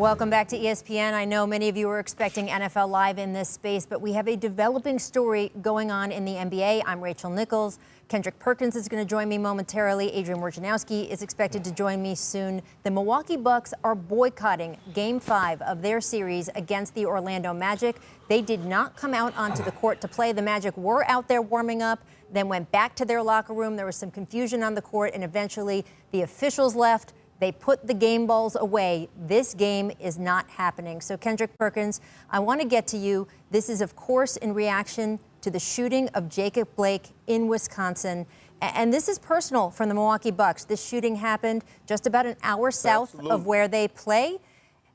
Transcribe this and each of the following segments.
Welcome back to ESPN. I know many of you were expecting NFL Live in this space, but we have a developing story going on in the NBA. I'm Rachel Nichols. Kendrick Perkins is going to join me momentarily. Adrian Wojnarowski is expected to join me soon. The Milwaukee Bucks are boycotting Game 5 of their series against the Orlando Magic. They did not come out onto the court to play. The Magic were out there warming up, then went back to their locker room. There was some confusion on the court, and eventually the officials left. They put the game balls away. This game is not happening. So, Kendrick Perkins, I want to get to you. This is, of course, in reaction to the shooting of Jacob Blake in Wisconsin. And this is personal from the Milwaukee Bucks. This shooting happened just about an hour south of where they play.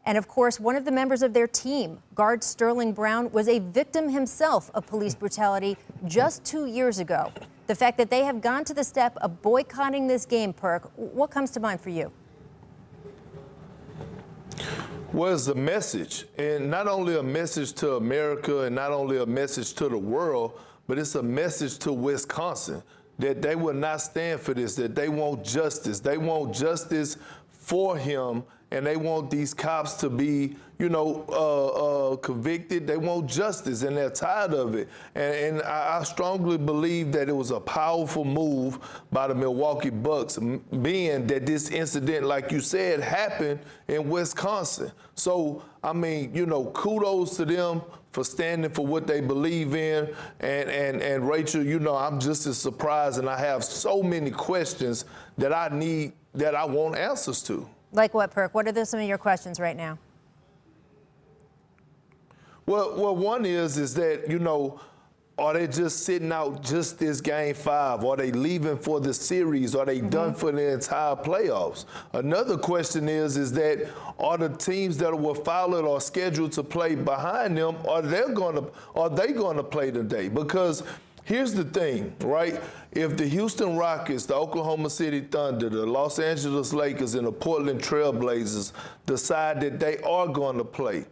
And, of course, one of the members of their team, guard Sterling Brown, was a victim himself of police brutality just 2 years ago. The fact that they have gone to the step of boycotting this game, Perk, what comes to mind for you? Was the message, and not only a message to America and not only a message to the world, but it's a message to Wisconsin that they will not stand for this, that they want justice. They want justice for him, and they want these cops to be, convicted. They want justice, and they're tired of it. And I strongly believe that it was a powerful move by the Milwaukee Bucks, being that this incident, like you said, happened in Wisconsin. So, I mean, kudos to them for standing for what they believe in. And Rachel, I'm just as surprised, and I have so many questions that I want answers to. Like what, Perk? What are some of your questions right now? Well, one is that, are they just sitting out just this Game 5? Are they leaving for the series? Are they done for the entire playoffs? Another question is that are the teams that were fouled or scheduled to play behind them, are they going to play today? Because here's the thing, right? If the Houston Rockets, the Oklahoma City Thunder, the Los Angeles Lakers, and the Portland Trail Blazers decide that they are going to play,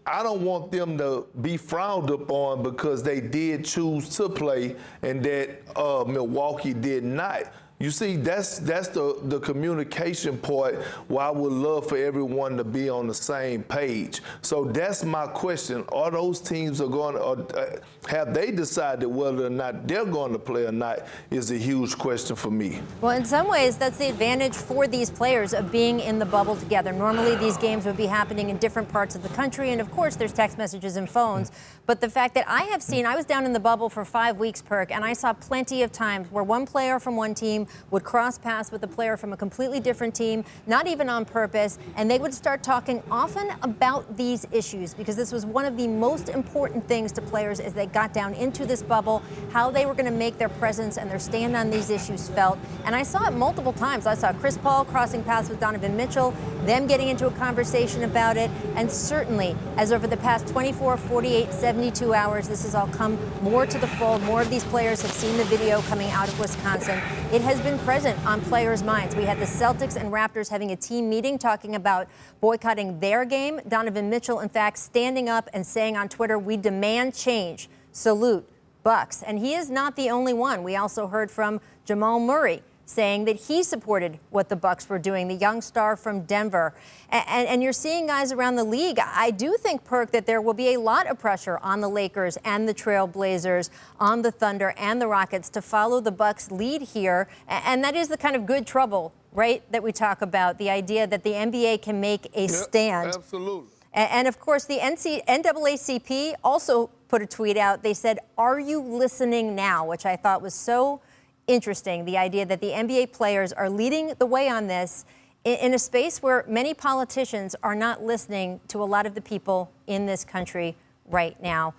I don't want them to be frowned upon because they did choose to play and that Milwaukee did not. You see, that's the communication part where I would love for everyone to be on the same page. So that's my question. Are those teams have they decided whether or not they're going to play or not is a huge question for me. Well, in some ways, that's the advantage for these players of being in the bubble together. Normally, these games would be happening in different parts of the country. And, of course, there's text messages and phones. But the fact that I was down in the bubble for 5 weeks, Perk, and I saw plenty of times where one player from one team would cross paths with a player from a completely different team, not even on purpose, and they would start talking often about these issues because this was one of the most important things to players as they got down into this bubble, how they were going to make their presence and their stand on these issues felt. And I saw it multiple times. I saw Chris Paul crossing paths with Donovan Mitchell, them getting into a conversation about it, and certainly as over the past 24, 48, 72 hours, this has all come more to the fold. More of these players have seen the video coming out of Wisconsin. It has been present on players' minds. We had the Celtics and Raptors having a team meeting talking about boycotting their game. Donovan Mitchell, in fact, standing up and saying on Twitter, "We demand change. Salute, Bucks." And he is not the only one. We also heard from Jamal Murray saying that he supported what the Bucks were doing, the young star from Denver. And you're seeing guys around the league. I do think, Perk, that there will be a lot of pressure on the Lakers and the Trail Blazers, on the Thunder and the Rockets to follow the Bucks' lead here. And that is the kind of good trouble, right, that we talk about, the idea that the NBA can make a stand. Absolutely. And of course, the NAACP also put a tweet out. They said, "Are you listening now?" which I thought was so interesting, the idea that the NBA players are leading the way on this in a space where many politicians are not listening to a lot of the people in this country right now.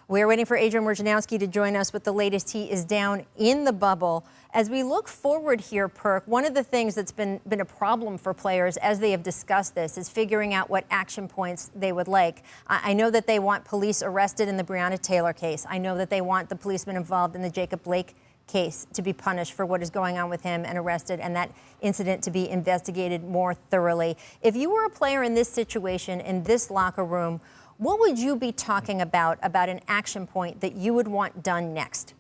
We're waiting for Adrian Wojnarowski to join us with the latest. He is down in the bubble. As we look forward here, Perk, one of the things that's been a problem for players as they have discussed this is figuring out what action points they would like. I know that they want police arrested in the Breonna Taylor case. I know that they want the policeman involved in the Jacob Blake case to be punished for what is going on with him and arrested, and that incident to be investigated more thoroughly. If you were a player in this situation, in this locker room, what would you be talking about an action point that you would want done next?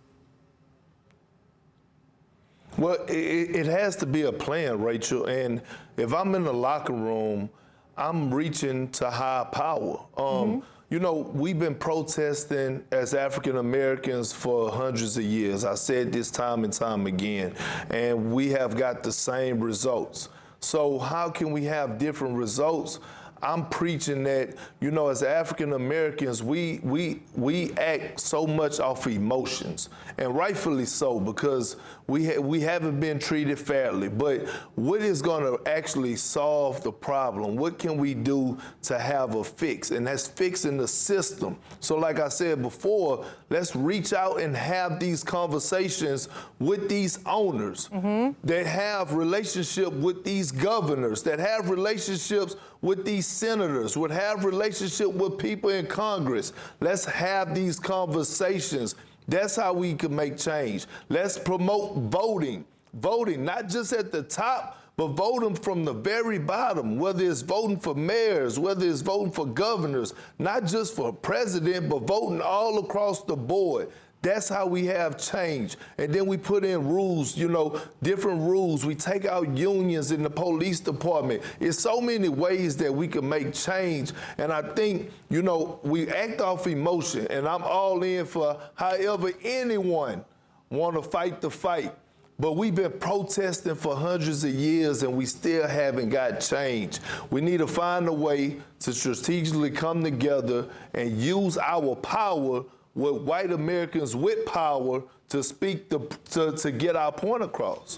Well, it has to be a plan, Rachel. And if I'm in the locker room, I'm reaching to high power. You know, we've been protesting as African Americans for hundreds of years. I said this time and time again, and we have got the same results. So how can we have different results? I'm preaching that, you know, as African Americans, we act so much off emotions, and rightfully so, because we haven't been treated fairly. But what is going to actually solve the problem? What can we do to have a fix? And that's fixing the system. So like I said before, let's reach out and have these conversations with these owners that have relationship with these governors, that have relationships with these senators, would have relationship with people in Congress. Let's have these conversations. That's how we can make change. Let's promote voting. Voting, not just at the top, but voting from the very bottom, whether it's voting for mayors, whether it's voting for governors, not just for president, but voting all across the board. That's how we have change. And then we put in rules, you know, different rules. We take out unions in the police department. It's so many ways that we can make change. And I think, you know, we act off emotion, and I'm all in for however anyone want to fight the fight. But we've been protesting for hundreds of years, and we still haven't got change. We need to find a way to strategically come together and use our power with white Americans with power to speak to get our point across.